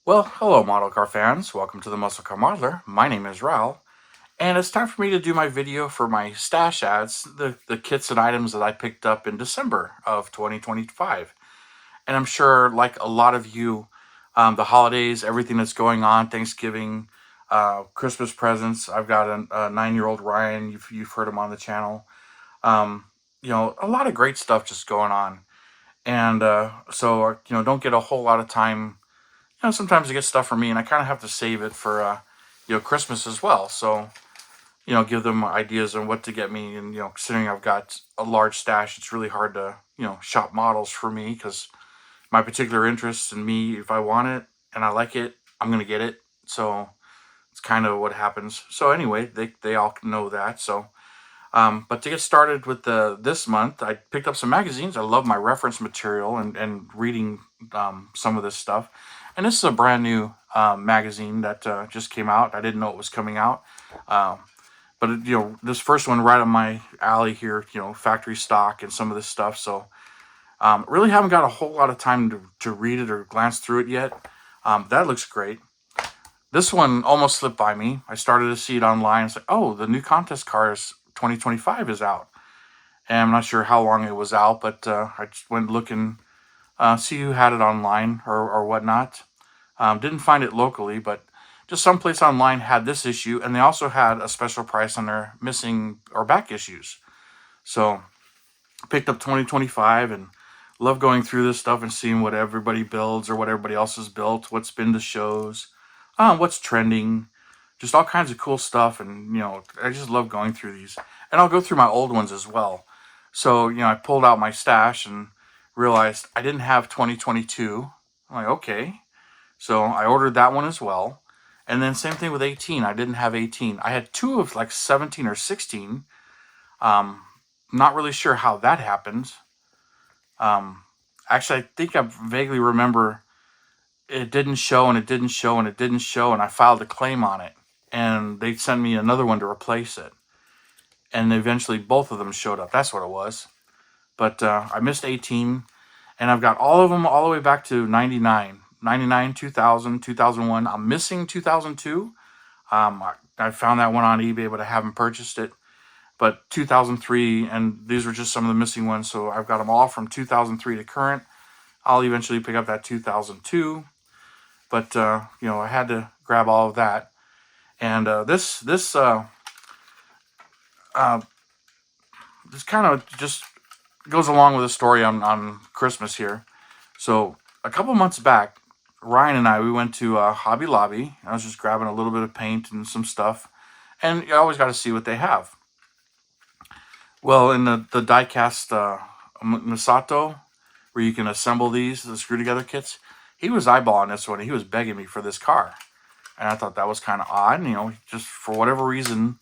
Well, hello, model car fans. Welcome to the Muscle Car Modeler. My name is Raul, and it's time for me to do my video for my stash ads, the kits and items that I picked up in December of 2025. And I'm sure, like a lot of you, the holidays, everything that's going on, Thanksgiving, Christmas presents. I've got a 9-year-old Ryan. You've heard him on the channel. Um, a lot of great stuff just going on. And don't get a whole lot of time. Sometimes I get stuff for me, and I kind of have to save it for Christmas as well. So give them ideas on what to get me, and considering I've got a large stash, it's really hard to shop models for me because my particular interests in me, if I want it and I like it, I'm gonna get it. So it's kind of what happens. So anyway, they all know that. So but to get started with this month, I picked up some magazines. I love my reference material and reading some of this stuff. And this is a brand new magazine that just came out. I didn't know it was coming out. Um, this first one right up my alley here, factory stock and some of this stuff. So really haven't got a whole lot of time to read it or glance through it yet. That looks great. This one almost slipped by me. I started to see it online. It's like, oh, the new contest cars 2025 is out. And I'm not sure how long it was out, but I just went looking, see who had it online or whatnot. Didn't find it locally, but just someplace online had this issue, and they also had a special price on their missing or back issues. So picked up 2025 and love going through this stuff and seeing what everybody builds or what everybody else has built, what's been to shows, what's trending, just all kinds of cool stuff. And I just love going through these, and I'll go through my old ones as well. So I pulled out my stash and realized I didn't have 2022. I'm like, okay, so I ordered that one as well. And then same thing with 18. I didn't have 18. I had two of like 17 or 16. um Not really sure how that happened. um Actually, I think I vaguely remember it didn't show and it didn't show and it didn't show, and I filed a claim on it, and they sent me another one to replace it, and eventually both of them showed up. That's what it was. But I missed 18, and I've got all of them all the way back to 99, 99, 2000, 2001. I'm missing 2002. I found that one on eBay, but I haven't purchased it. But 2003, and these were just some of the missing ones, so I've got them all from 2003 to current. I'll eventually pick up that 2002, but I had to grab all of that. And uh, this kind of just goes along with the story on Christmas here. So a couple months back, Ryan and I, we went to Hobby Lobby. I was just grabbing a little bit of paint and some stuff, and you always got to see what they have. Well, in the die-cast Misato, where you can assemble the screw together kits, he was eyeballing this one. He was begging me for this car, and I thought that was kind of odd. Just for whatever reason,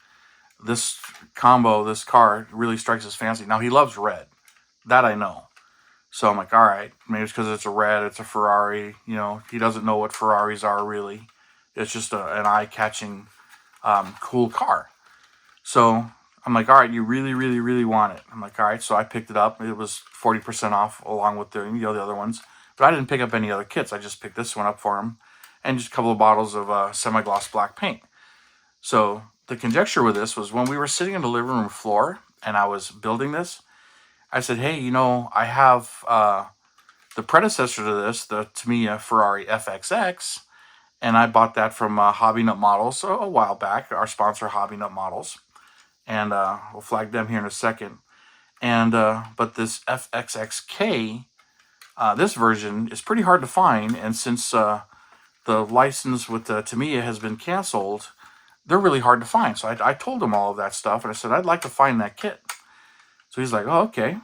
this this car really strikes his fancy. Now he loves red, that I know. So I'm like, all right, maybe it's because it's a red, it's a Ferrari. He doesn't know what Ferraris are really. It's just an eye-catching, cool car. So I'm like, all right, you really, really, really want it. I'm like, all right. So I picked it up. It was 40% off along with the other ones. But I didn't pick up any other kits. I just picked this one up for him, and just a couple of bottles of semi-gloss black paint. So the conjecture with this was when we were sitting on the living room floor and I was building this, I said, hey, I have the predecessor to this, the Tamiya Ferrari FXX, and I bought that from Hobby Nut Models a while back, our sponsor, Hobby Nut Models. And we'll flag them here in a second. And but this FXXK, this version is pretty hard to find, and since the license with Tamiya has been canceled, they're really hard to find. So I told him all of that stuff, and I said I'd like to find that kit. So he's like, oh, okay,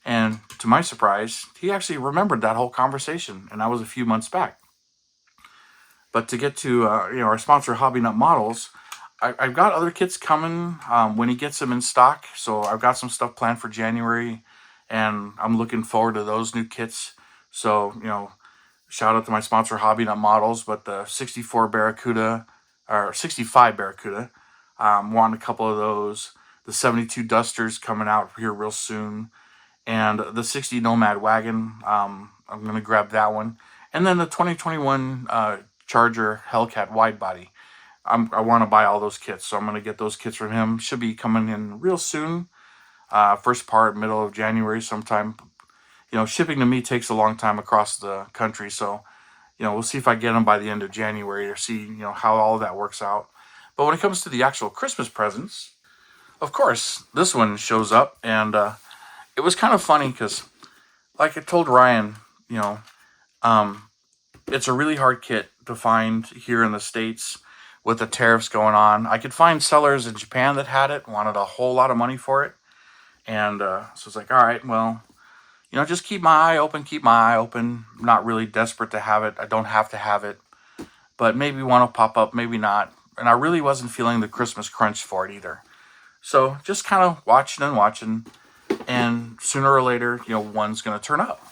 And to my surprise, he actually remembered that whole conversation, and that was a few months back. But to get to our sponsor, Hobby Nut Models, I've got other kits coming when he gets them in stock. So I've got some stuff planned for January, and I'm looking forward to those new kits. So, shout out to my sponsor, Hobby Nut Models, but the 64 Barracuda, or 65 Barracuda, want a couple of those. The 72 Dusters coming out here real soon. And the 60 Nomad Wagon, I'm going to grab that one. and then the 2021 Charger Hellcat wide body. I want to buy all those kits, so I'm going to get those kits from him. Should be coming in real soon. First part, middle of January sometime. Shipping to me takes a long time across the country, so we'll see if I get them by the end of January or see how all of that works out. But when it comes to the actual Christmas presents, of course, this one shows up, and it was kind of funny because, like I told Ryan, um, it's a really hard kit to find here in the States with the tariffs going on. I could find sellers in Japan that had it, wanted a whole lot of money for it. And so it's like, all right, well, just keep my eye open, I'm not really desperate to have it. I don't have to have it, but maybe one will pop up, maybe not. And I really wasn't feeling the Christmas crunch for it either. So just kind of watching, and sooner or later, one's going to turn up.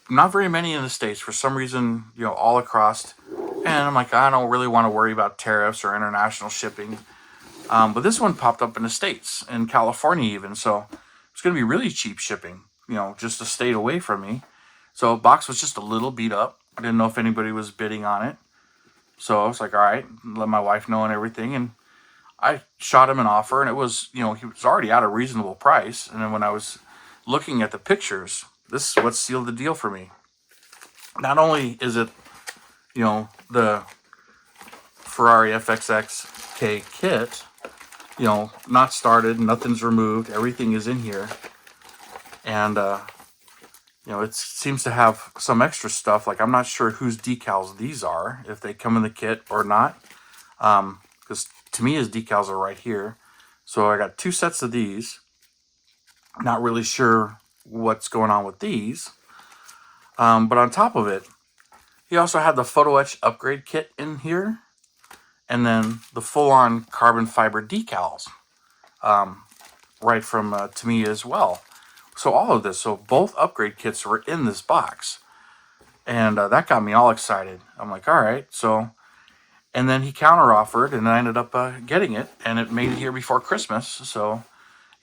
Not very many in the States for some reason, all across. And I'm like, I don't really want to worry about tariffs or international shipping. But this one popped up in the States, in California even. So it's going to be really cheap shipping, just a state away from me. So box was just a little beat up. I didn't know if anybody was bidding on it. So I was like, all right, let my wife know and everything. And I shot him an offer, and it was, he was already at a reasonable price. And then when I was looking at the pictures, this is what sealed the deal for me. Not only is it, the Ferrari FXXK kit, not started, nothing's removed, everything is in here. And, it seems to have some extra stuff. Like, I'm not sure whose decals these are, if they come in the kit or not. Because to me, his decals are right here. So I got 2 sets of these. Not really sure what's going on with these. But on top of it, he also had the photo etch upgrade kit in here. And then the full-on carbon fiber decals. Right from Tamiya as well. So all of this, so both upgrade kits were in this box. And that got me all excited. I'm like, all right, so... And then he counter-offered, and I ended up getting it, and it made it here before Christmas. So,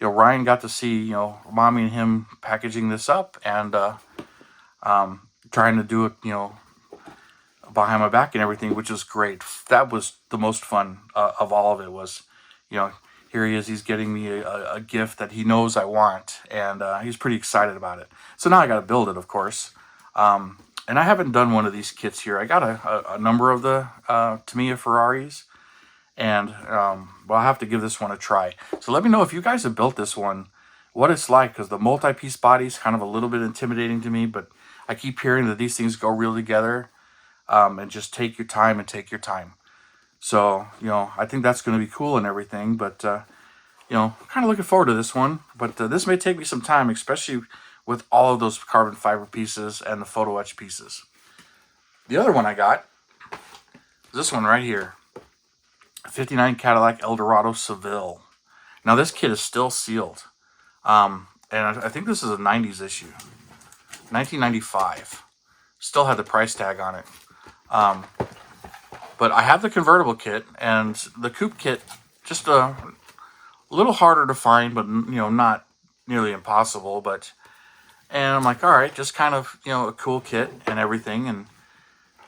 Ryan got to see, Mommy and him packaging this up and trying to do it, behind my back and everything, which was great. That was the most fun of all of it was, here he is, he's getting me a gift that he knows I want, and he's pretty excited about it. So now I got to build it, of course. And I haven't done one of these kits here. I got a number of the Tamiya Ferraris, and well, I'll have to give this one a try. So let me know if you guys have built this one, what it's like, because the multi-piece body is kind of a little bit intimidating to me, but I keep hearing that these things go real together, and just take your time and take your time. So, I think that's going to be cool and everything, but, kind of looking forward to this one. But this may take me some time, especially with all of those carbon fiber pieces and the photo etch pieces. The other one I got is this one right here. 59 Cadillac Eldorado Seville. Now this kit is still sealed. And I think this is a 90s issue. 1995. Still had the price tag on it. But I have the convertible kit, and the coupe kit, just a little harder to find, but, not nearly impossible. And I'm like, all right, just kind of, a cool kit and everything. And,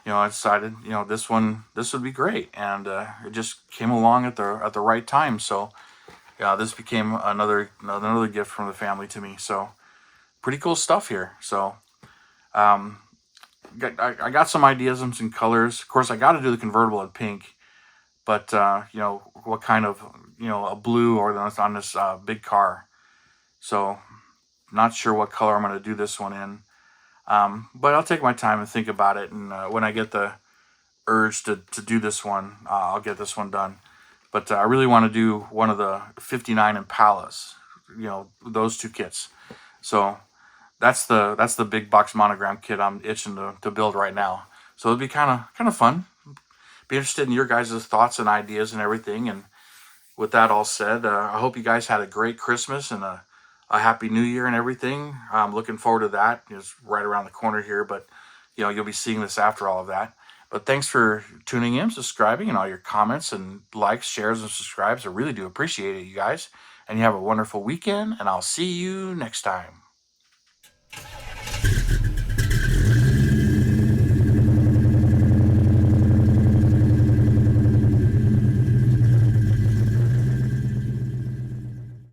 I decided, this would be great. And it just came along at the right time. So, yeah, this became another gift from the family to me. So, pretty cool stuff here. So, I got some ideas and some colors. Of course, I got to do the convertible in pink, but what kind of a blue or on this big car. So, not sure what color I'm going to do this one in, but I'll take my time and think about it. And when I get the urge to do this one, I'll get this one done. But I really want to do one of the 59 Impalas, those 2 kits. So. That's the big box monogram kit I'm itching to build right now. So it'll be kind of fun. Be interested in your guys' thoughts and ideas and everything. And with that all said, I hope you guys had a great Christmas and a happy New Year and everything. I'm looking forward to that. It's right around the corner here, but you'll be seeing this after all of that. But thanks for tuning in, subscribing, and all your comments and likes, shares, and subscribes. I really do appreciate it, you guys. And you have a wonderful weekend, and I'll see you next time.